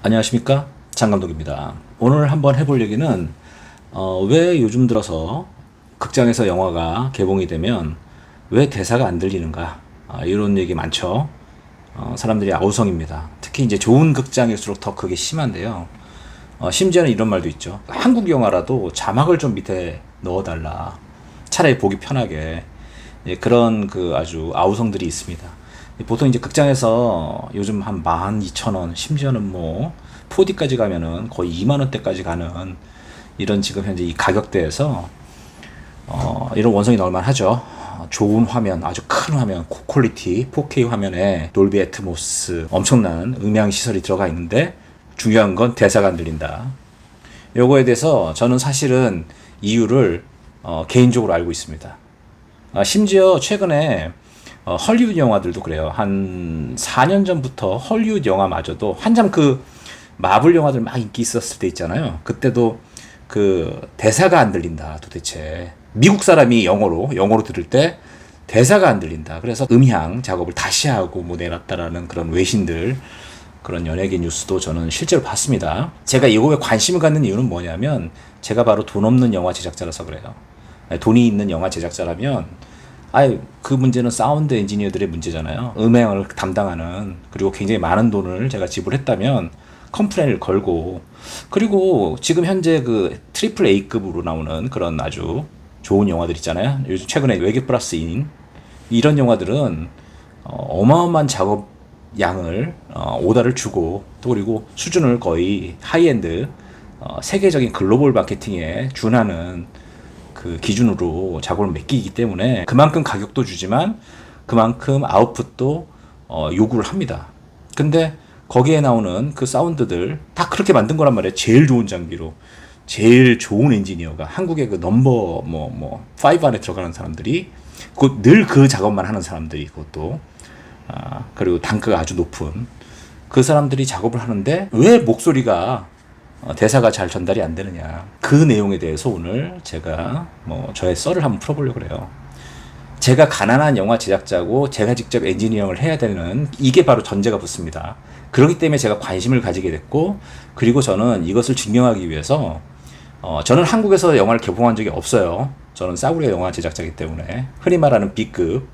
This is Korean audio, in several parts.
안녕하십니까, 장감독입니다. 오늘 한번 해볼 얘기는 왜 요즘 들어서 극장에서 영화가 개봉이 되면 왜 대사가 안 들리는가, 이런 얘기 많죠. 사람들이 아우성입니다. 특히 이제 좋은 극장일수록 더 그게 심한데요. 심지어는 이런 말도 있죠. 한국 영화라도 자막을 좀 밑에 넣어달라, 차라리 보기 편하게. 예, 그런 그 아주 아우성들이 있습니다. 보통 이제 극장에서 요즘 한 12,000원, 심지어는 뭐 4D까지 가면은 거의 2만 원대까지 가는 이런 지금 현재 이 가격대에서 이런 원성이 나올만 하죠. 좋은 화면, 아주 큰 화면, 고퀄리티 4K 화면에 돌비 애트모스, 엄청난 음향 시설이 들어가 있는데 중요한 건 대사가 안 들린다. 요거에 대해서 저는 사실은 이유를 개인적으로 알고 있습니다. 심지어 최근에 헐리우드 영화들도 그래요. 한 4년 전부터 헐리우드 영화마저도 한참 그 마블 영화들 막 인기 있었을 때 있잖아요. 그때도 그 대사가 안 들린다. 도대체 미국 사람이 영어로 들을 때 대사가 안 들린다. 그래서 음향 작업을 다시 하고 뭐 내놨다라는 그런 외신들, 그런 연예계 뉴스도 저는 실제로 봤습니다. 제가 이거에 관심을 갖는 이유는 뭐냐면 제가 바로 돈 없는 영화 제작자라서 그래요. 돈이 있는 영화 제작자라면 그 문제는 사운드 엔지니어들의 문제잖아요. 음향을 담당하는, 그리고 굉장히 많은 돈을 제가 지불했다면 컴플레인을 걸고, 그리고 지금 현재 그 트리플 A급으로 나오는 그런 아주 좋은 영화들 있잖아요. 요즘 최근에 외계 플러스 인, 이런 영화들은 어마어마한 작업 양을 오다를 주고, 또 그리고 수준을 거의 하이엔드 세계적인 글로벌 마케팅에 준하는 그 기준으로 작업을 맡기기 때문에 그만큼 가격도 주지만 그만큼 아웃풋도 요구를 합니다. 근데 거기에 나오는 그 사운드들 다 그렇게 만든 거란 말이에요. 제일 좋은 장비로, 제일 좋은 엔지니어가, 한국의 그 넘버 5 안에 들어가는 사람들이, 늘 그 작업만 하는 사람들이, 그것도 그리고 단가가 아주 높은 그 사람들이 작업을 하는데 왜 목소리가 대사가 잘 전달이 안 되느냐, 그 내용에 대해서 오늘 제가 저의 썰을 한번 풀어보려고 그래요. 제가 가난한 영화 제작자고 제가 직접 엔지니어링을 해야 되는, 이게 바로 전제가 붙습니다. 그렇기 때문에 제가 관심을 가지게 됐고, 그리고 저는 이것을 증명하기 위해서 저는 한국에서 영화를 개봉한 적이 없어요. 저는 싸구려 영화 제작자이기 때문에 흔히 말하는 B급.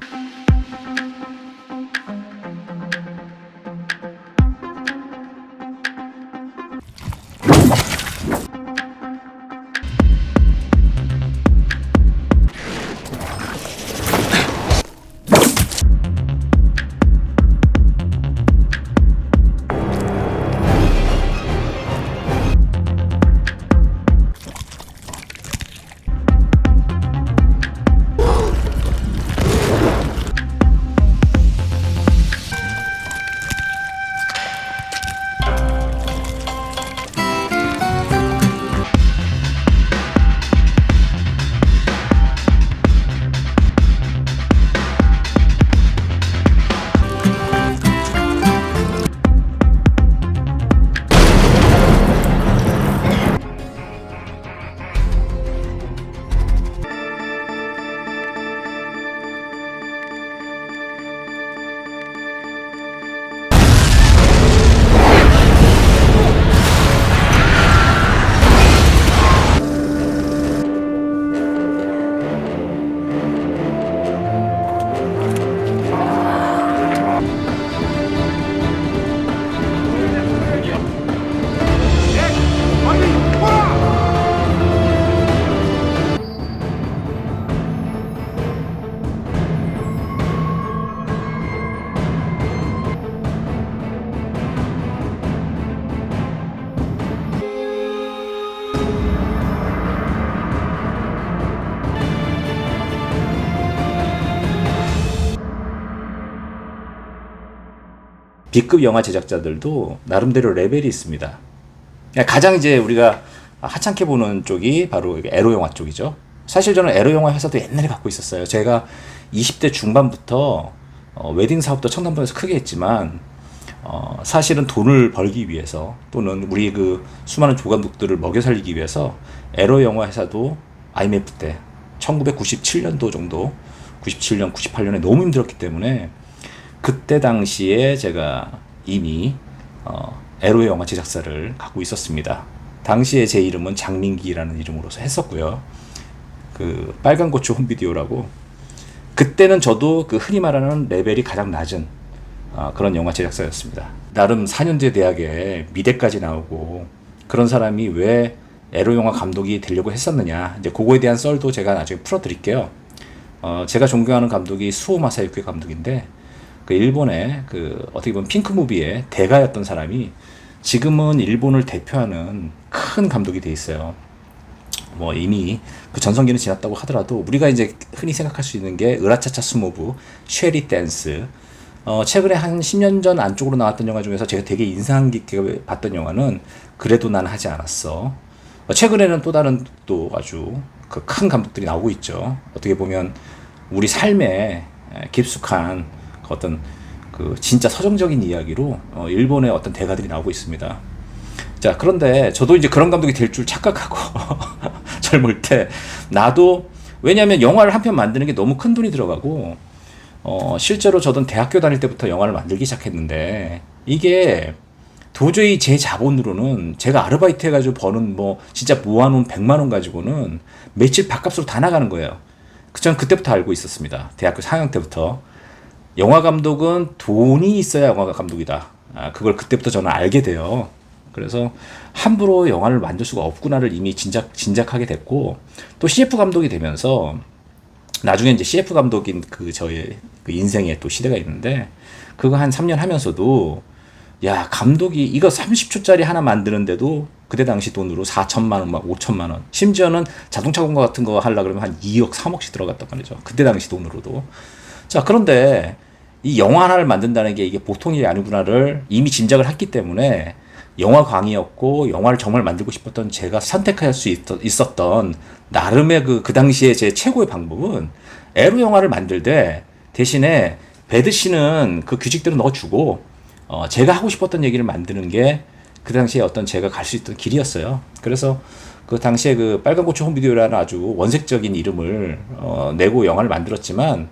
B급 영화 제작자들도 나름대로 레벨이 있습니다. 가장 이제 우리가 하찮게 보는 쪽이 바로 에로 영화 쪽이죠. 사실 저는 에로 영화 회사도 옛날에 갖고 있었어요. 제가 20대 중반부터 웨딩 사업도 청담동에서 크게 했지만 사실은 돈을 벌기 위해서, 또는 우리 그 수많은 조감독들을 먹여 살리기 위해서 에로 영화 회사도 IMF 때 1997년도 정도, 97년, 98년에 너무 힘들었기 때문에 그때 당시에 제가 이미 에로 영화 제작사를 갖고 있었습니다. 당시에 제 이름은 장민기라는 이름으로서 했었고요. 그 빨간 고추 홈비디오라고, 그때는 저도 그 흔히 말하는 레벨이 가장 낮은 그런 영화 제작사였습니다. 나름 4년제 대학에 미대까지 나오고 그런 사람이 왜 에로 영화 감독이 되려고 했었느냐, 이제 그거에 대한 썰도 제가 나중에 풀어드릴게요. 제가 존경하는 감독이 수호 마사유키 감독인데, 그 일본의 그 어떻게 보면 핑크 무비의 대가였던 사람이 지금은 일본을 대표하는 큰 감독이 돼 있어요. 뭐 이미 그 전성기는 지났다고 하더라도 우리가 이제 흔히 생각할 수 있는 게 으라차차 스모브, 쉐리 댄스, 최근에 한 10년 전 안쪽으로 나왔던 영화 중에서 제가 되게 인상 깊게 봤던 영화는 그래도 난 하지 않았어. 최근에는 또 다른 또 아주 그 큰 감독들이 나오고 있죠. 어떻게 보면 우리 삶에 깊숙한 어떤 그 진짜 서정적인 이야기로 일본의 어떤 대가들이 나오고 있습니다. 자, 그런데 저도 이제 그런 감독이 될 줄 착각하고 젊을 때 나도, 왜냐하면 영화를 한 편 만드는 게 너무 큰 돈이 들어가고, 실제로 저도 대학교 다닐 때부터 영화를 만들기 시작했는데 이게 도저히 제 자본으로는, 제가 아르바이트 해가지고 버는 뭐 진짜 모아놓은 100만 원 가지고는 며칠 밥값으로 다 나가는 거예요. 전 그때부터 알고 있었습니다. 대학교 4학년 때부터 영화 감독은 돈이 있어야 영화 감독이다. 그걸 그때부터 저는 알게 돼요. 그래서 함부로 영화를 만들 수가 없구나를 이미 진작하게 됐고, 또 CF 감독이 되면서 나중에 이제 CF 감독인 그 저의 그 인생의 또 시대가 있는데, 그거 한 3년 하면서도 야, 감독이 이거 30초짜리 하나 만드는데도 그때 당시 돈으로 4천만 원, 막 5천만 원, 심지어는 자동차 공과 같은 거 하려고 그러면 한 2억, 3억씩 들어갔단 말이죠. 그때 당시 돈으로도. 자, 그런데 이 영화 하나를 만든다는 게 이게 보통 일이 아니구나를 이미 짐작을 했기 때문에 영화광이었고, 영화를 정말 만들고 싶었던 제가 선택할 수 있었던 나름의 그 당시에 제 최고의 방법은 에로 영화를 만들 때 대신에 배드씨는 그 규칙대로 넣어주고, 제가 하고 싶었던 얘기를 만드는 게 그 당시에 어떤 제가 갈 수 있던 길이었어요. 그래서 그 당시에 그 빨간 고추 홈비디오라는 아주 원색적인 이름을 내고 영화를 만들었지만,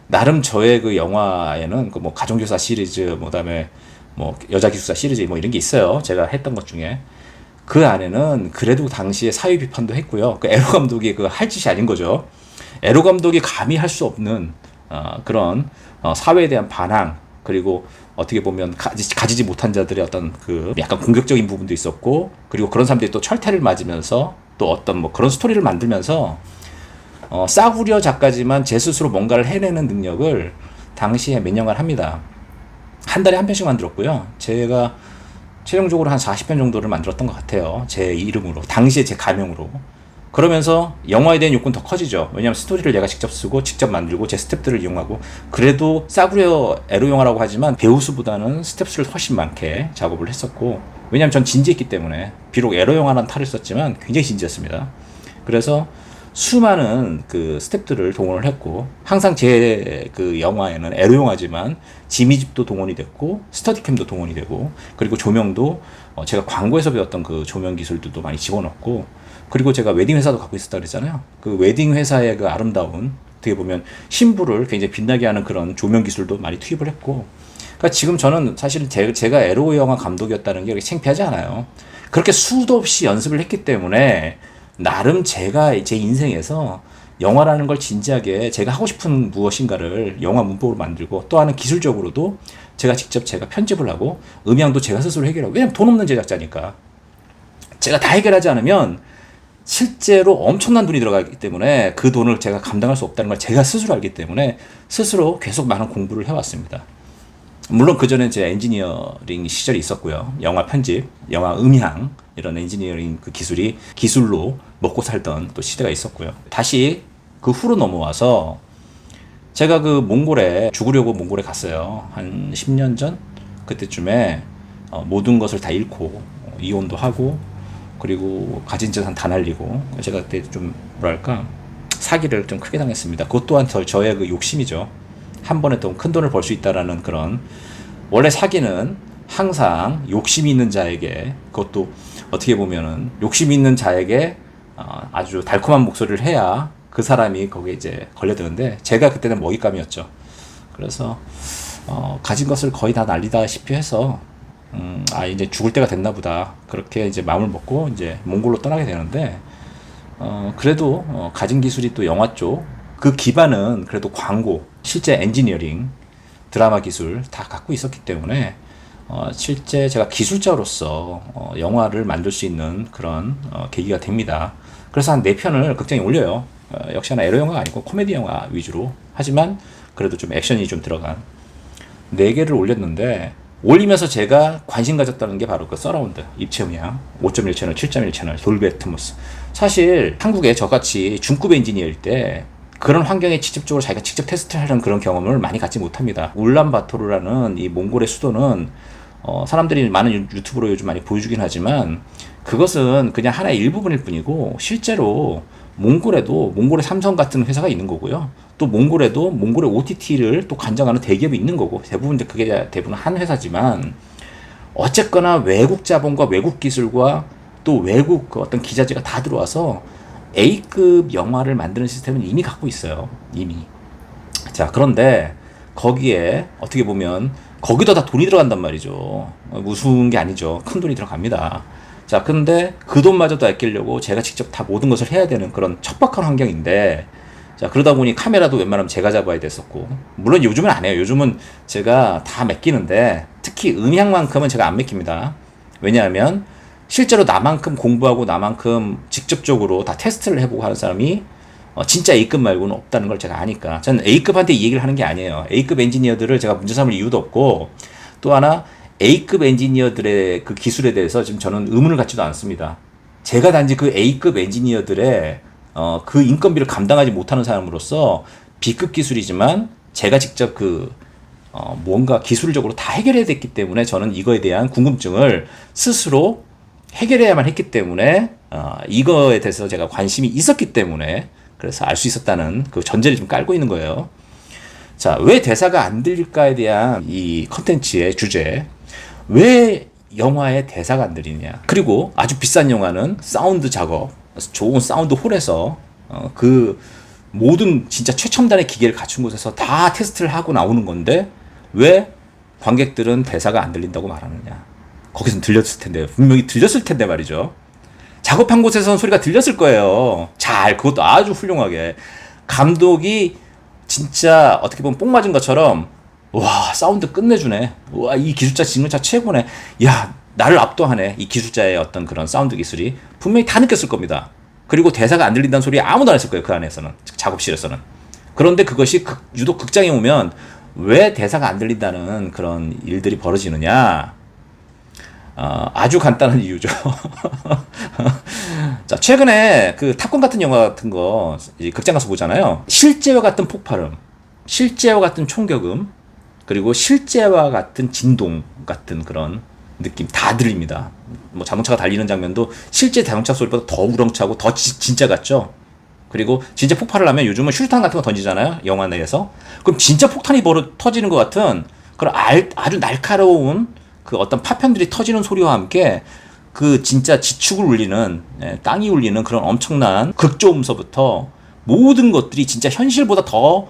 나름 저의 그 영화에는 그 뭐 가정교사 시리즈, 뭐 그다음에 뭐 여자 기숙사 시리즈 뭐 이런 게 있어요. 제가 했던 것 중에 그 안에는 그래도 당시에 사회 비판도 했고요. 그 에로 감독이 그 할 짓이 아닌 거죠. 에로 감독이 감히 할 수 없는 그런 사회에 대한 반항, 그리고 어떻게 보면 가지지 못한 자들의 어떤 그 약간 공격적인 부분도 있었고, 그리고 그런 사람들이 또 철퇴를 맞으면서 또 어떤 뭐 그런 스토리를 만들면서 싸구려 작가지만 제 스스로 뭔가를 해내는 능력을 당시에 몇 년간 합니다. 한 달에 한 편씩 만들었고요. 제가 최종적으로 한 40편 정도를 만들었던 것 같아요. 제 이름으로, 당시에 제 가명으로. 그러면서 영화에 대한 욕구는 더 커지죠. 왜냐하면 스토리를 내가 직접 쓰고 직접 만들고 제 스텝들을 이용하고, 그래도 싸구려 에로 영화라고 하지만 배우 수보다는 스텝 수를 훨씬 많게 작업을 했었고, 왜냐하면 전 진지했기 때문에, 비록 에로 영화라는 탈을 썼지만 굉장히 진지했습니다. 그래서 수많은 그 스텝들을 동원을 했고, 항상 제 그 영화에는 에로 영화지만 지미집도 동원이 됐고, 스터디캠도 동원이 되고, 그리고 조명도 제가 광고에서 배웠던 그 조명 기술들도 많이 집어넣고, 그리고 제가 웨딩 회사도 갖고 있었다 그랬잖아요. 그 웨딩 회사의 그 아름다운, 어떻게 보면 신부를 굉장히 빛나게 하는 그런 조명 기술도 많이 투입을 했고, 그러니까 지금 저는 사실은 제가 에로 영화 감독이었다는 게 그렇게 창피하지 않아요. 그렇게 수도 없이 연습을 했기 때문에 나름 제가 제 인생에서 영화라는 걸 진지하게 제가 하고 싶은 무엇인가를 영화 문법으로 만들고, 또 하는 기술적으로도 제가 직접 편집을 하고, 음향도 제가 스스로 해결하고, 왜냐면 돈 없는 제작자니까 제가 다 해결하지 않으면 실제로 엄청난 돈이 들어가기 때문에 그 돈을 제가 감당할 수 없다는 걸 제가 스스로 알기 때문에 스스로 계속 많은 공부를 해왔습니다. 물론 그전에 제 엔지니어링 시절이 있었고요. 영화 편집, 영화 음향, 이런 엔지니어링 그 기술로 먹고 살던 또 시대가 있었고요. 다시 그 후로 넘어와서 제가 그 몽골에 죽으려고 몽골에 갔어요. 한 10년 전? 그때쯤에 모든 것을 다 잃고 이혼도 하고, 그리고 가진 재산 다 날리고, 제가 그때 좀 뭐랄까 사기를 좀 크게 당했습니다. 그것 또한 저의 그 욕심이죠. 한 번에 또 큰 돈을 벌 수 있다라는 그런, 원래 사기는 항상 욕심이 있는 자에게, 그것도 어떻게 보면은 욕심 있는 자에게 아주 달콤한 목소리를 해야 그 사람이 거기에 이제 걸려드는데, 제가 그때는 먹잇감이었죠. 그래서 가진 것을 거의 다 날리다시피 해서 이제 죽을 때가 됐나 보다. 그렇게 이제 마음을 먹고 이제 몽골로 떠나게 되는데, 그래도 가진 기술이 또 영화 쪽, 그 기반은 그래도 광고, 실제 엔지니어링, 드라마 기술 다 갖고 있었기 때문에 실제 제가 기술자로서 영화를 만들 수 있는 그런 계기가 됩니다. 그래서 한 4편을 극장에 올려요. 역시나 에러 영화가 아니고 코미디 영화 위주로, 하지만 그래도 좀 액션이 좀 들어간 4개를 올렸는데, 올리면서 제가 관심 가졌다는 게 바로 그 서라운드, 입체음향, 5.1 채널, 7.1 채널, 돌비 애트모스. 사실 한국에 저같이 중급 엔지니어일 때 그런 환경에 직접적으로 자기가 직접 테스트를 하는 그런 경험을 많이 갖지 못합니다. 울란바토르라는 이 몽골의 수도는 사람들이 많은 유튜브로 요즘 많이 보여주긴 하지만 그것은 그냥 하나의 일부분일 뿐이고, 실제로 몽골에도 몽골의 삼성 같은 회사가 있는 거고요. 또 몽골에도 몽골의 OTT를 또 관장하는 대기업이 있는 거고, 대부분 그게 대부분 한 회사지만, 어쨌거나 외국 자본과 외국 기술과 또 외국 그 어떤 기자재가 다 들어와서 A급 영화를 만드는 시스템은 이미 갖고 있어요. 이미. 자, 그런데 거기에 어떻게 보면 거기도 다 돈이 들어간단 말이죠. 무서운 게 아니죠. 큰 돈이 들어갑니다. 자, 근데 그 돈마저도 아끼려고 제가 직접 다 모든 것을 해야 되는 그런 척박한 환경인데, 자, 그러다 보니 카메라도 웬만하면 제가 잡아야 됐었고, 물론 요즘은 안 해요. 요즘은 제가 다 맡기는데, 특히 음향만큼은 제가 안 맡깁니다. 왜냐하면 실제로 나만큼 공부하고 나만큼 직접적으로 다 테스트를 해보고 하는 사람이 진짜 A급 말고는 없다는 걸 제가 아니까. 저는 A급한테 이 얘기를 하는 게 아니에요. A급 엔지니어들을 제가 문제 삼을 이유도 없고, 또 하나 A급 엔지니어들의 그 기술에 대해서 지금 저는 의문을 갖지도 않습니다. 제가 단지 그 A급 엔지니어들의 그 인건비를 감당하지 못하는 사람으로서 B급 기술이지만 제가 직접 뭔가 기술적으로 다 해결해야 됐기 때문에 저는 이거에 대한 궁금증을 스스로 해결해야만 했기 때문에 이거에 대해서 제가 관심이 있었기 때문에 그래서 알 수 있었다는 그 전제를 좀 깔고 있는 거예요. 자, 왜 대사가 안 들릴까에 대한 이 컨텐츠의 주제, 왜 영화에 대사가 안 들리냐. 그리고 아주 비싼 영화는 사운드 작업, 좋은 사운드 홀에서 그 모든 진짜 최첨단의 기계를 갖춘 곳에서 다 테스트를 하고 나오는 건데 왜 관객들은 대사가 안 들린다고 말하느냐. 거기선 들렸을 텐데, 분명히 들렸을 텐데 말이죠. 작업한 곳에서는 소리가 들렸을 거예요. 그것도 아주 훌륭하게. 감독이 진짜 어떻게 보면 뽕 맞은 것처럼, 와, 사운드 끝내주네. 와, 이 기술자 진짜 최고네. 야, 나를 압도하네. 이 기술자의 어떤 그런 사운드 기술이 분명히 다 느꼈을 겁니다. 그리고 대사가 안 들린다는 소리 아무도 안 했을 거예요. 그 안에서는, 작업실에서는. 그런데 그것이 유독 극장에 오면 왜 대사가 안 들린다는 그런 일들이 벌어지느냐. 아주 간단한 이유죠. 자, 최근에 그 탑건 같은 영화 같은 거 극장 가서 보잖아요. 실제와 같은 폭발음, 실제와 같은 총격음, 그리고 실제와 같은 진동 같은 그런 느낌 다 들립니다. 뭐 자동차가 달리는 장면도 실제 자동차 소리보다 더 우렁차고 더 진짜 같죠. 그리고 진짜 폭발을 하면 요즘은 슈리탄 같은 거 던지잖아요. 영화 내에서. 그럼 진짜 폭탄이 터지는 것 같은 그런 아주 날카로운 그 어떤 파편들이 터지는 소리와 함께 그 진짜 지축을 울리는, 땅이 울리는 그런 엄청난 극조음서부터 모든 것들이 진짜 현실보다 더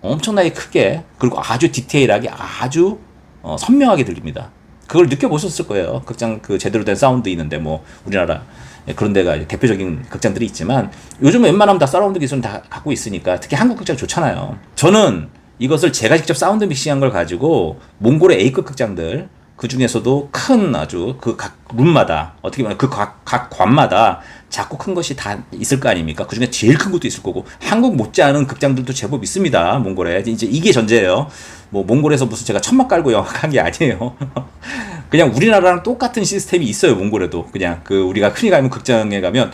엄청나게 크게, 그리고 아주 디테일하게, 아주 선명하게 들립니다. 그걸 느껴보셨을 거예요. 극장 그 제대로 된 사운드 있는데, 뭐 우리나라 그런 데가 대표적인 극장들이 있지만 요즘은 웬만하면 다 서라운드 기술은 다 갖고 있으니까, 특히 한국 극장 좋잖아요. 저는 이것을 제가 직접 사운드 믹싱한 걸 가지고 몽골의 A급 극장들, 그 중에서도 큰 아주 그 각 룸마다, 어떻게 보면 그 각 관마다 작고 큰 것이 다 있을 거 아닙니까? 그 중에 제일 큰 것도 있을 거고, 한국 못지않은 극장들도 제법 있습니다. 몽골에. 이제 이게 전제예요. 뭐 몽골에서 무슨 제가 천막 깔고 영화한 게 아니에요. 그냥 우리나라랑 똑같은 시스템이 있어요. 몽골에도. 그냥 그 우리가 흔히 가면 극장에 가면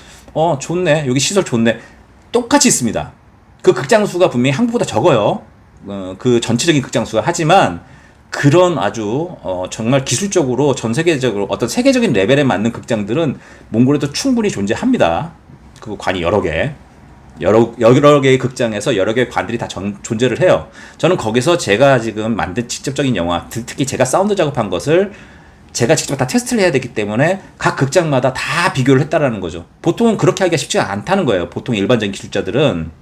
좋네. 여기 시설 좋네. 똑같이 있습니다. 그 극장 수가 분명히 한국보다 적어요. 그 전체적인 극장 수가. 하지만 그런 아주 정말 기술적으로 전 세계적으로 어떤 세계적인 레벨에 맞는 극장들은 몽골에도 충분히 존재합니다. 그 관이 여러 개의 극장에서 여러 개의 관들이 다 존재를 해요. 저는 거기서 제가 지금 만든 직접적인 영화, 특히 제가 사운드 작업한 것을 제가 직접 다 테스트를 해야 되기 때문에 각 극장마다 다 비교를 했다라는 거죠. 보통은 그렇게 하기가 쉽지가 않다는 거예요. 보통 일반적인 기술자들은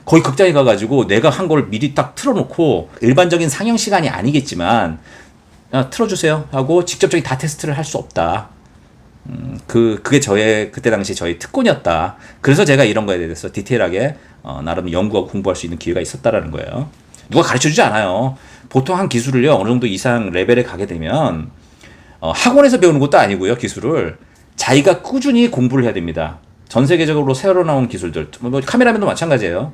거의 극장에 가가지고 내가 한 걸 미리 딱 틀어놓고, 일반적인 상영 시간이 아니겠지만 틀어주세요 하고 직접적인 다 테스트를 할 수 없다. 그게 그때 당시 저의 특권이었다. 그래서 제가 이런 거에 대해서 디테일하게 나름 연구하고 공부할 수 있는 기회가 있었다라는 거예요. 누가 가르쳐 주지 않아요. 보통 한 기술을요, 어느 정도 이상 레벨에 가게 되면 학원에서 배우는 것도 아니고요, 기술을 자기가 꾸준히 공부를 해야 됩니다. 전 세계적으로 새로 나온 기술들, 뭐 카메라맨도 마찬가지예요.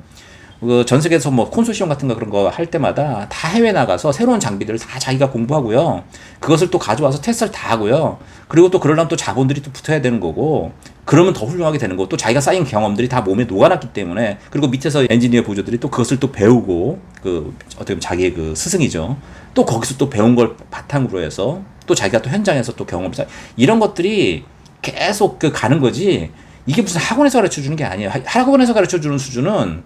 전 세계에서 뭐 콘소시엄 같은 거 그런 거 할 때마다 다 해외 나가서 새로운 장비들을 다 자기가 공부하고요. 그것을 또 가져와서 테스트를 다 하고요. 그리고 또 그러려면 또 자본들이 또 붙어야 되는 거고, 그러면 더 훌륭하게 되는 거고, 또 자기가 쌓인 경험들이 다 몸에 녹아났기 때문에, 그리고 밑에서 엔지니어 보조들이 또 그것을 또 배우고, 어떻게 보면 자기의 그 스승이죠. 또 거기서 또 배운 걸 바탕으로 해서 또 자기가 또 현장에서 또 경험을 이런 것들이 계속 가는 거지. 이게 무슨 학원에서 가르쳐 주는 게 아니에요. 학원에서 가르쳐 주는 수준은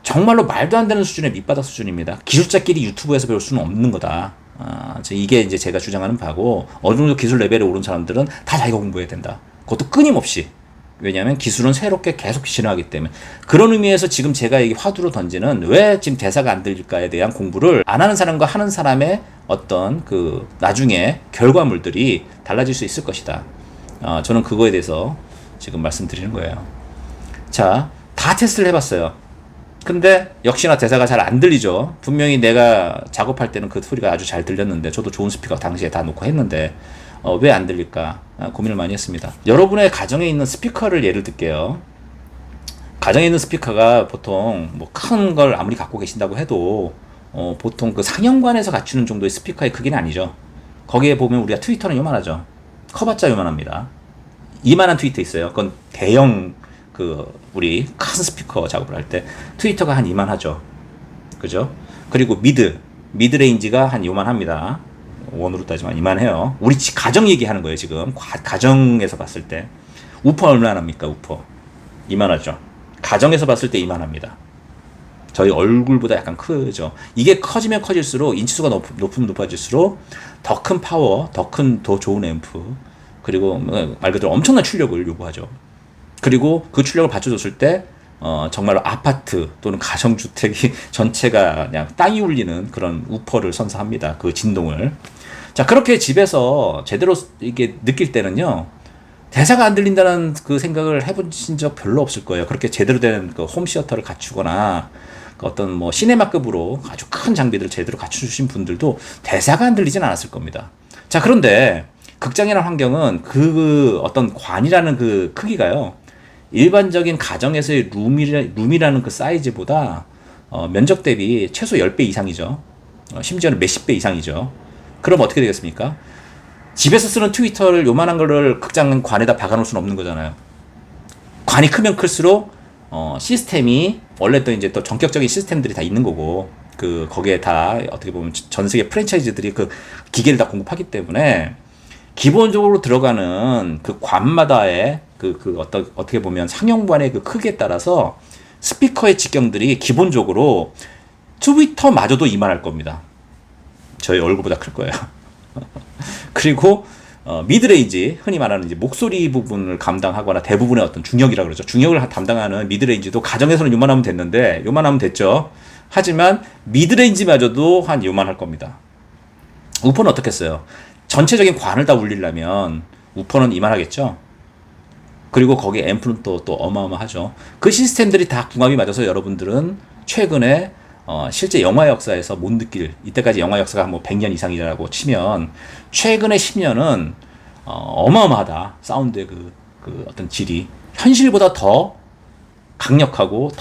정말로 말도 안 되는 수준의 밑바닥 수준입니다. 기술자끼리 유튜브에서 배울 수는 없는 거다. 이게 이제 제가 주장하는 바고, 어느 정도 기술 레벨에 오른 사람들은 다 자기가 공부해야 된다. 그것도 끊임없이. 왜냐하면 기술은 새롭게 계속 진화하기 때문에. 그런 의미에서 지금 제가 이 화두로 던지는 왜 지금 대사가 안 들릴까에 대한 공부를 안 하는 사람과 하는 사람의 어떤 나중에 결과물들이 달라질 수 있을 것이다. 저는 그거에 대해서 지금 말씀드리는 거예요. 자, 다 테스트를 해봤어요. 근데 역시나 대사가 잘 안 들리죠. 분명히 내가 작업할 때는 그 소리가 아주 잘 들렸는데, 저도 좋은 스피커 당시에 다 놓고 했는데 왜 안 들릴까 고민을 많이 했습니다. 여러분의 가정에 있는 스피커를 예를 들게요. 가정에 있는 스피커가 보통 뭐 큰 걸 아무리 갖고 계신다고 해도 보통 그 상영관에서 갖추는 정도의 스피커의 크기는 아니죠. 거기에 보면 우리가 트위터는 요만하죠. 커봤자 요만합니다. 이만한 트위터 있어요. 그건 대형 우리 큰 스피커 작업을 할 때 트위터가 한 이만하죠. 그죠? 그리고 미드레인지가 한 요만합니다. 원으로 따지면 이만해요. 우리 가정 얘기하는 거예요, 지금. 가정에서 봤을 때. 우퍼 얼마나 합니까, 우퍼? 이만하죠. 가정에서 봤을 때 이만합니다. 저희 얼굴보다 약간 크죠. 이게 커지면 커질수록, 인치수가 높으면 높아질수록 더 큰 파워, 더 좋은 앰프, 그리고 말 그대로 엄청난 출력을 요구하죠. 그리고 그 출력을 받쳐줬을 때 정말로 아파트 또는 가정주택이 전체가 그냥 땅이 울리는 그런 우퍼를 선사합니다. 그 진동을. 자, 그렇게 집에서 제대로 이게 느낄 때는요, 대사가 안 들린다는 그 생각을 해보신 적 별로 없을 거예요. 그렇게 제대로 된 홈시어터를 갖추거나 어떤 뭐 시네마급으로 아주 큰 장비들을 제대로 갖춰주신 분들도 대사가 안 들리진 않았을 겁니다. 자, 그런데 극장이라는 환경은 어떤 관이라는 그 크기가요, 일반적인 가정에서의 룸이라는 그 사이즈보다 면적 대비 최소 10배 이상이죠. 심지어는 몇십 배 이상이죠. 그럼 어떻게 되겠습니까? 집에서 쓰는 트위터를 요만한 거를 극장관에다 박아놓을 수는 없는 거잖아요. 관이 크면 클수록 시스템이 원래 또 이제 또 전격적인 시스템들이 다 있는 거고, 거기에 다 어떻게 보면 전 세계 프랜차이즈들이 그 기계를 다 공급하기 때문에 기본적으로 들어가는 그 관마다의 어떻게 보면 상용관의 그 크기에 따라서 스피커의 직경들이 기본적으로 트위터마저도 이만할 겁니다. 저희 얼굴보다 클 거예요. 그리고 미드레인지, 흔히 말하는 이제 목소리 부분을 감당하거나 대부분의 어떤 중역이라 그러죠. 중역을 담당하는 미드레인지도 가정에서는 요만하면 됐는데, 요만하면 됐죠. 하지만 미드레인지마저도 한 요만할 겁니다. 우퍼는 어떻겠어요? 전체적인 관을 다 울리려면 우퍼는 이만하겠죠. 그리고 거기에 앰프는 또 어마어마하죠. 그 시스템들이 다 궁합이 맞아서 여러분들은 최근에 실제 영화 역사에서 못 느낄, 이때까지 영화 역사가 뭐 100년 이상이라고 치면 최근에 10년은 어마어마하다. 사운드의 어떤 질이 현실보다 더 강력하고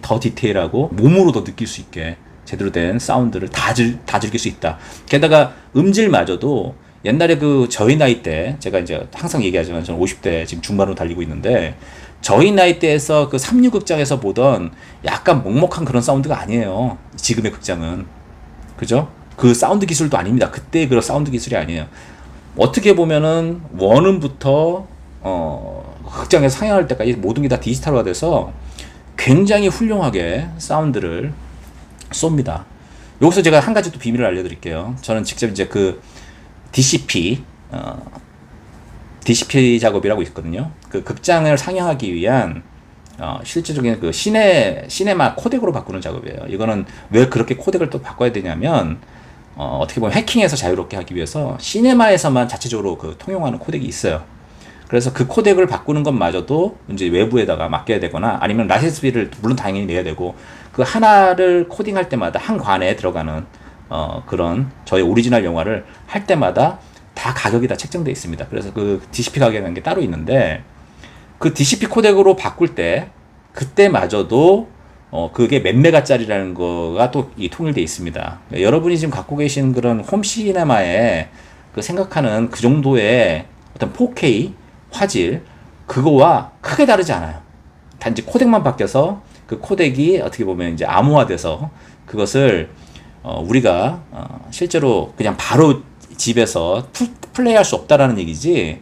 더 디테일하고 몸으로 더 느낄 수 있게 제대로 된 사운드를 다 즐길 수 있다. 게다가 음질마저도 옛날에 저희 나이 때, 제가 이제 항상 얘기하지만 저는 50대 지금 중반으로 달리고 있는데, 저희 나이 때에서 36극장에서 보던 약간 먹먹한 그런 사운드가 아니에요. 지금의 극장은. 그죠? 그 사운드 기술도 아닙니다. 그때의 그런 사운드 기술이 아니에요. 어떻게 보면은 원음부터 극장에서 상영할 때까지 모든 게 다 디지털화 돼서 굉장히 훌륭하게 사운드를 쏩니다. 여기서 제가 한 가지 또 비밀을 알려드릴게요. 저는 직접 이제 DCP 작업이라고 있거든요. 극장을 상영하기 위한 실제적인 시네마 코덱으로 바꾸는 작업이에요. 이거는 왜 그렇게 코덱을 또 바꿔야 되냐면, 어떻게 보면 해킹해서 자유롭게 하기 위해서 시네마에서만 자체적으로 그 통용하는 코덱이 있어요. 그래서 그 코덱을 바꾸는 것마저도 이제 외부에다가 맡겨야 되거나 아니면 라이센스비를 물론 당연히 내야 되고 그 하나를 코딩할 때마다 한 관에 들어가는 그런 저희 오리지널 영화를 할 때마다 다 가격이 다 책정되어 있습니다. 그래서 그 DCP 가격이라는 게 따로 있는데 그 DCP 코덱으로 바꿀 때 그때마저도 그게 몇 메가짜리라는 거가 또 통일되어 있습니다. 여러분이 지금 갖고 계신 그런 홈시네마에 그 생각하는 그 정도의 어떤 4K 화질 그거와 크게 다르지 않아요. 단지 코덱만 바뀌어서 그 코덱이 어떻게 보면 이제 암호화돼서 그것을 우리가 실제로 그냥 바로 집에서 플레이할 수 없다라는 얘기지.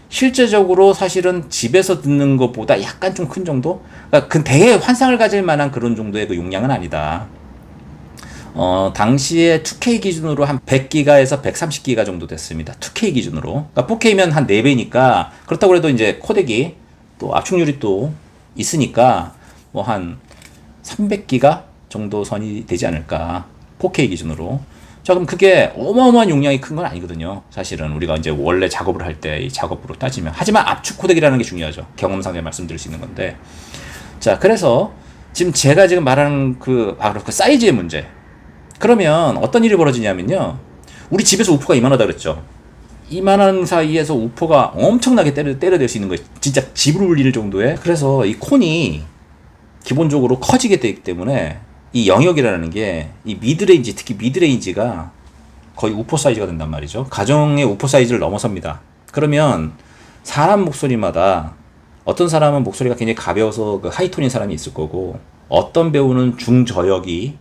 실제적으로 사실은 집에서 듣는 것보다 약간 좀 큰 정도? 그러니까 그 되게 환상을 가질 만한 그런 정도의 그 용량은 아니다. 당시에 2K 기준으로 한 100기가에서 130기가 정도 됐습니다. 2K 기준으로. 그러니까 4K면 한 4배니까 그렇다고 해도 이제 코덱이 또 압축률이 또 있으니까 뭐 한 300기가 정도 선이 되지 않을까. 4K 기준으로. 자, 그럼 그게 어마어마한 용량이 큰 건 아니거든요. 사실은 우리가 이제 원래 작업을 할 때 이 작업으로 따지면. 하지만 압축 코덱이라는 게 중요하죠. 경험상 말씀드릴 수 있는 건데. 자, 그래서 제가 지금 말하는 바로 그 사이즈의 문제. 그러면 어떤 일이 벌어지냐면요. 우리 집에서 우퍼가 이만하다 그랬죠. 이만한 사이에서 우퍼가 엄청나게 때려댈 수 있는 거예요. 진짜 집을 울릴 정도의. 그래서 이 콘이 기본적으로 커지게 되기 때문에 이 영역이라는 게 이 미드레인지, 특히 미드레인지가 거의 우퍼 사이즈가 된단 말이죠. 가정의 우퍼 사이즈를 넘어섭니다. 그러면 사람 목소리마다 어떤 사람은 목소리가 굉장히 가벼워서 그 하이톤인 사람이 있을 거고 어떤 배우는 중저역이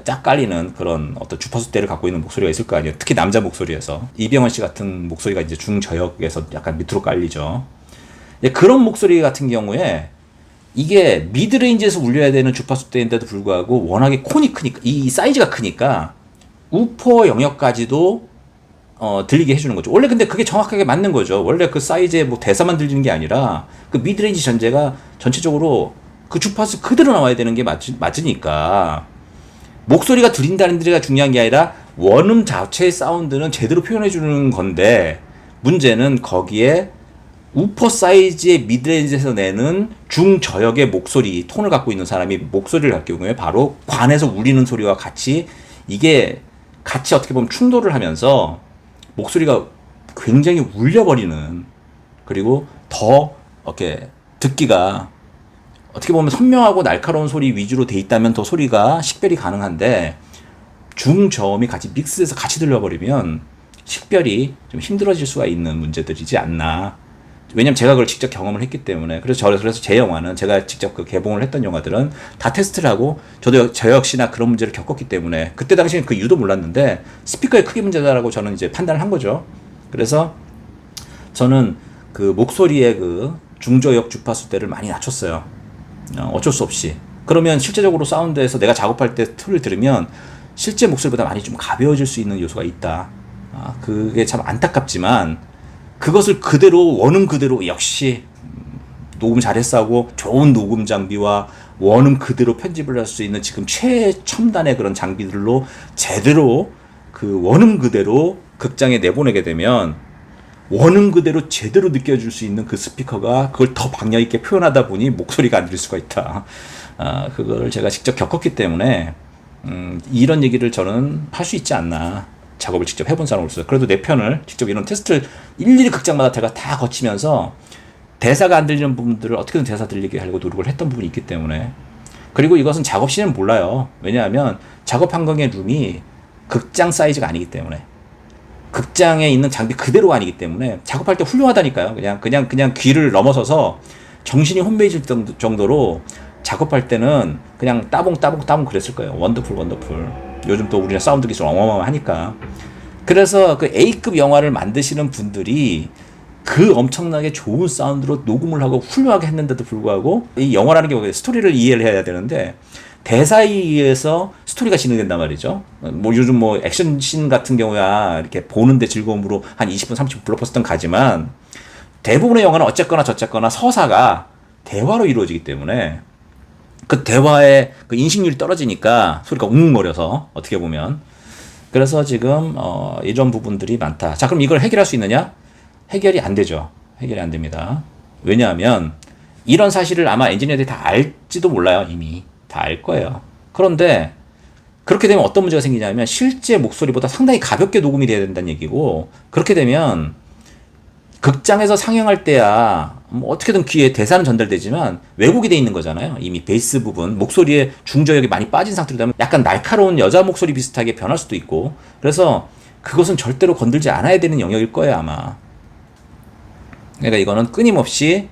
짝 깔리는 그런 어떤 주파수대를 갖고 있는 목소리가 있을 거 아니에요. 특히 남자 목소리에서 이병헌 씨 같은 목소리가 이제 중저역에서 약간 밑으로 깔리죠. 그런 목소리 같은 경우에 이게 미드레인지에서 울려야 되는 주파수대인데도 불구하고 워낙에 콘이 크니까 이 사이즈가 크니까 우퍼 영역까지도 들리게 해주는 거죠. 원래 근데 그게 정확하게 맞는 거죠. 원래 그 사이즈에 뭐 대사만 들리는 게 아니라 그 미드레인지 전제가 전체적으로 그 주파수 그대로 나와야 되는 게 맞으니까 목소리가 들린다는 데가 중요한 게 아니라 원음 자체의 사운드는 제대로 표현해 주는 건데 문제는 거기에 우퍼 사이즈의 미드레인지에서 내는 중저역의 목소리, 톤을 갖고 있는 사람이 목소리를 갖게 경우에 바로 관에서 울리는 소리와 같이 이게 같이 어떻게 보면 충돌을 하면서 목소리가 굉장히 울려버리는 그리고 더 이렇게 듣기가 어떻게 보면 선명하고 날카로운 소리 위주로 돼 있다면 더 소리가 식별이 가능한데 중저음이 같이 믹스돼서 같이 들려버리면 식별이 좀 힘들어질 수가 있는 문제들이지 않나. 왜냐면 제가 그걸 직접 경험을 했기 때문에. 그래서 제 영화는 제가 직접 그 개봉을 했던 영화들은 다 테스트를 하고 저도 저 역시나 그런 문제를 겪었기 때문에 그때 당시에는 그 이유도 몰랐는데 스피커의 크기 문제다라고 저는 이제 판단을 한 거죠. 그래서 저는 그 목소리의 그 중저역 주파수대를 많이 낮췄어요. 어쩔 수 없이. 그러면 실제적으로 사운드에서 내가 작업할 때 툴을 들으면 실제 목소리보다 많이 좀 가벼워질 수 있는 요소가 있다. 그게 참 안타깝지만 그것을 그대로 원음 그대로 역시 녹음 잘했어 하고 좋은 녹음 장비와 원음 그대로 편집을 할 수 있는 지금 최첨단의 그런 장비들로 제대로 그 원음 그대로 극장에 내보내게 되면 원음 그대로 제대로 느껴줄 수 있는 그 스피커가 그걸 더 박력 있게 표현하다 보니 목소리가 안 들릴 수가 있다. 그걸 제가 직접 겪었기 때문에 이런 얘기를 저는 할 수 있지 않나. 작업을 직접 해본 사람으로서 그래도 내 편을 직접 이런 테스트를 일일이 극장마다 제가 다 거치면서 대사가 안 들리는 부분들을 어떻게든 대사 들리게 하려고 노력을 했던 부분이 있기 때문에 그리고 이것은 작업 시에는 몰라요. 왜냐하면 작업 환경의 룸이 극장 사이즈가 아니기 때문에 극장에 있는 장비 그대로가 아니기 때문에 작업할 때 훌륭하다니까요. 그냥 귀를 넘어서서 정신이 혼미해질 정도로 작업할 때는 그냥 따봉 그랬을 거예요. 원더풀. 요즘 또 우리는 사운드 기술 어마어마하니까. 그래서 그 A급 영화를 만드시는 분들이 그 엄청나게 좋은 사운드로 녹음을 하고 훌륭하게 했는데도 불구하고 이 영화라는 게 스토리를 이해를 해야 되는데 대사에 의해서 스토리가 진행된단 말이죠. 뭐 요즘 뭐 액션씬 같은 경우야 이렇게 보는데 즐거움으로 한 20분 30분 블록버스터는 가지만 대부분의 영화는 어쨌거나 저쨌거나 서사가 대화로 이루어지기 때문에 그 대화의 그 인식률이 떨어지니까 소리가 웅웅거려서 어떻게 보면 그래서 지금 이런 부분들이 많다. 자, 그럼 이걸 해결할 수 있느냐? 해결이 안 되죠. 해결이 안 됩니다. 왜냐하면 이런 사실을 아마 엔지니어들이 다 알지도 몰라요. 이미 다 알 거예요. 그런데 그렇게 되면 어떤 문제가 생기냐면 실제 목소리보다 상당히 가볍게 녹음이 돼야 된다는 얘기고, 그렇게 되면 극장에서 상영할 때야 뭐 어떻게든 귀에 대사는 전달되지만 왜곡이 돼 있는 거잖아요. 이미 베이스 부분, 목소리의 중저역이 많이 빠진 상태로 되면 약간 날카로운 여자 목소리 비슷하게 변할 수도 있고, 그래서 그것은 절대로 건들지 않아야 되는 영역일 거예요, 아마. 그러니까 이거는 끊임없이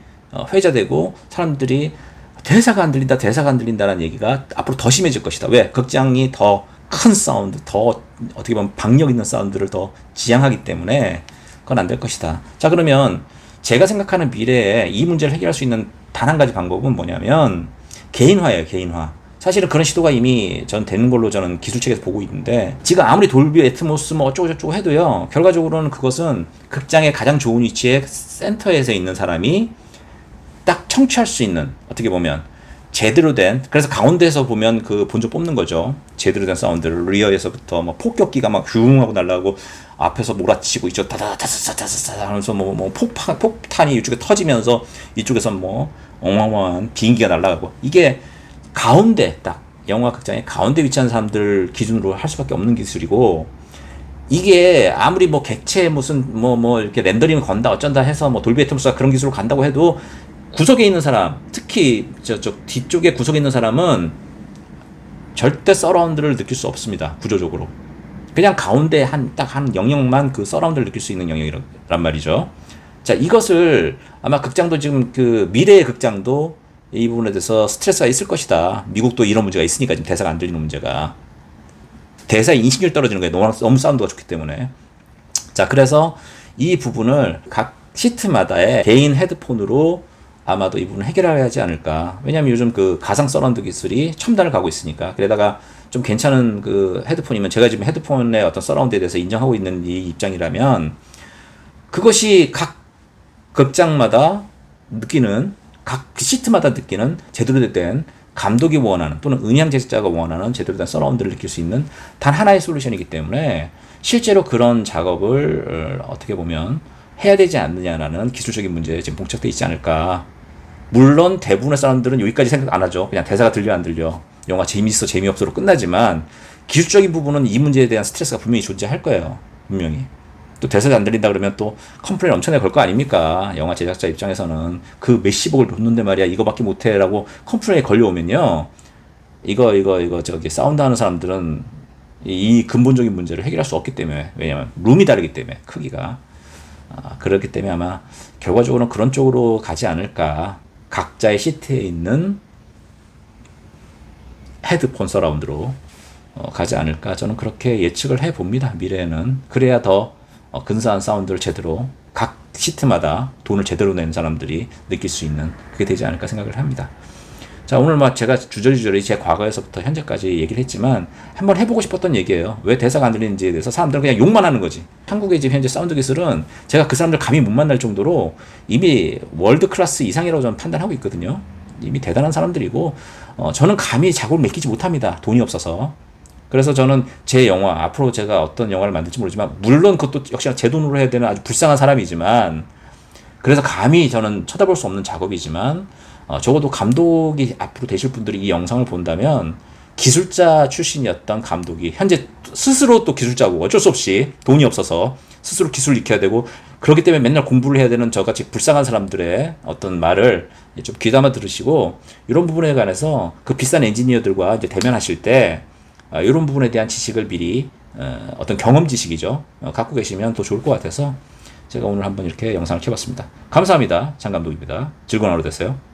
회자되고 사람들이 대사가 안 들린다, 대사가 안 들린다라는 얘기가 앞으로 더 심해질 것이다. 왜? 극장이 더 큰 사운드, 더 어떻게 보면 박력 있는 사운드를 더 지향하기 때문에 그건 안 될 것이다. 자, 그러면 제가 생각하는 미래에 이 문제를 해결할 수 있는 단 한 가지 방법은 뭐냐면 개인화예요, 개인화. 사실은 그런 시도가 이미 전 되는 걸로 저는 기술 측에서 보고 있는데, 지금 아무리 돌비 애트모스 뭐 어쩌고저쩌고 해도요, 결과적으로는 그것은 극장의 가장 좋은 위치에 센터에서 있는 사람이 딱 청취할 수 있는, 어떻게 보면 제대로 된, 그래서 가운데에서 보면 그 본조 뽑는 거죠. 제대로 된 사운드를 리어에서부터 막 폭격기가 막 흉하고 날라가고 앞에서 몰아치고 이쪽 다다다다다다다 하면서 뭐 폭탄이 이쪽에 터지면서 이쪽에서 뭐 어마어마한 비행기가 날아가고, 이게 가운데 딱 영화 극장의 가운데 위치한 사람들 기준으로 할 수밖에 없는 기술이고, 이게 아무리 뭐 객체 무슨 뭐 이렇게 렌더링을 건다 어쩐다 해서 뭐 돌비 애트모스가 그런 기술로 간다고 해도 구석에 있는 사람, 특히 저쪽 뒤쪽에 구석에 있는 사람은 절대 서라운드를 느낄 수 없습니다. 구조적으로. 그냥 가운데 딱 한 영역만 그 서라운드를 느낄 수 있는 영역이란 말이죠. 자, 이것을 아마 극장도 지금 그 미래의 극장도 이 부분에 대해서 스트레스가 있을 것이다. 미국도 이런 문제가 있으니까 지금 대사가 안 들리는 문제가. 대사의 인식률 떨어지는 거예요. 너무 사운드가 좋기 때문에. 자, 그래서 이 부분을 각 시트마다의 개인 헤드폰으로 아마도 이 부분을 해결해야 하지 않을까. 왜냐면 요즘 그 가상 서라운드 기술이 첨단을 가고 있으니까. 게다가 좀 괜찮은 그 헤드폰이면, 제가 지금 헤드폰의 어떤 서라운드에 대해서 인정하고 있는 이 입장이라면, 그것이 각 극장마다 느끼는, 각 시트마다 느끼는 제대로 된 감독이 원하는, 또는 음향 제작자가 원하는 제대로 된 서라운드를 느낄 수 있는 단 하나의 솔루션이기 때문에 실제로 그런 작업을 어떻게 보면 해야 되지 않느냐라는 기술적인 문제에 지금 봉착돼 있지 않을까. 물론 대부분의 사람들은 여기까지 생각 안 하죠. 그냥 대사가 들려 안 들려, 영화 재밌어 재미없어로 끝나지만, 기술적인 부분은 이 문제에 대한 스트레스가 분명히 존재할 거예요. 분명히. 또 대사가 안 들린다 그러면 또 컴플레인 엄청나게 걸 거 아닙니까? 영화 제작자 입장에서는 그 몇십억을 줬는데 말이야 이거밖에 못해라고 컴플레인이 걸려오면요, 이거 저기 사운드 하는 사람들은 이 근본적인 문제를 해결할 수 없기 때문에. 왜냐면 룸이 다르기 때문에, 크기가. 그렇기 때문에 아마 결과적으로는 그런 쪽으로 가지 않을까. 각자의 시트에 있는 헤드폰 서라운드로 가지 않을까. 저는 그렇게 예측을 해봅니다. 미래에는. 그래야 더 근사한 사운드를 제대로 각 시트마다 돈을 제대로 낸 사람들이 느낄 수 있는, 그게 되지 않을까 생각을 합니다. 자, 오늘 막 제가 주저리주저리 제 과거에서부터 현재까지 얘기를 했지만 한번 해보고 싶었던 얘기예요. 왜 대사가 안 들리는지에 대해서 사람들은 그냥 욕만 하는 거지. 한국의 지금 현재 사운드 기술은 제가 그 사람들 감히 못 만날 정도로 이미 월드 클래스 이상이라고 저는 판단하고 있거든요. 이미 대단한 사람들이고, 저는 감히 작업을 맡기지 못합니다. 돈이 없어서. 그래서 저는 제 영화, 앞으로 제가 어떤 영화를 만들지 모르지만, 물론 그것도 역시나 제 돈으로 해야 되는 아주 불쌍한 사람이지만, 그래서 감히 저는 쳐다볼 수 없는 작업이지만, 적어도 감독이 앞으로 되실 분들이 이 영상을 본다면, 기술자 출신이었던 감독이 현재 스스로 또 기술자고, 어쩔 수 없이 돈이 없어서 스스로 기술을 익혀야 되고, 그렇기 때문에 맨날 공부를 해야 되는 저같이 불쌍한 사람들의 어떤 말을 좀 귀담아 들으시고, 이런 부분에 관해서 그 비싼 엔지니어들과 이제 대면하실 때 이런 부분에 대한 지식을 미리, 어떤 경험 지식이죠, 갖고 계시면 더 좋을 것 같아서 제가 오늘 한번 이렇게 영상을 켜봤습니다. 감사합니다. 장 감독입니다. 즐거운 하루 되세요.